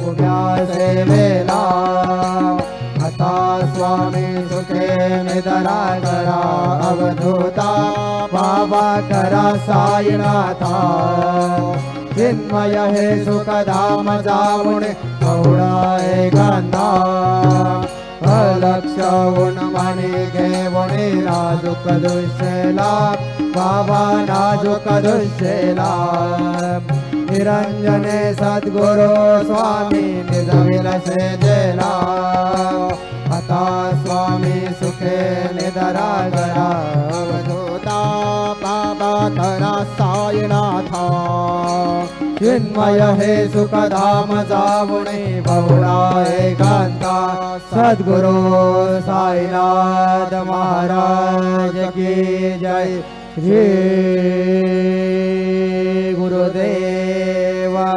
उभ्या सेवेला आता स्वामी सुखे निधरा करा अवधूता बाबा करा साईनाथा चिन्मय हे सुखधाम जाऊणे गौडा एकांता अलक्ष उन्मणी घेऊणे नाजूक दुष्येला बाबा नाजूक दुष्येला निरंजने सद्गुरु स्वामी निजविल सेजेला आता स्वामी सुखे निधरा करा अवधूता बाबा करा साईनाथा चिन्मय हे सुखधाम जाऊणे बहुळा एकांता सद्गुरु साईनाथ महाराज की जय श्री गुरुदेवा।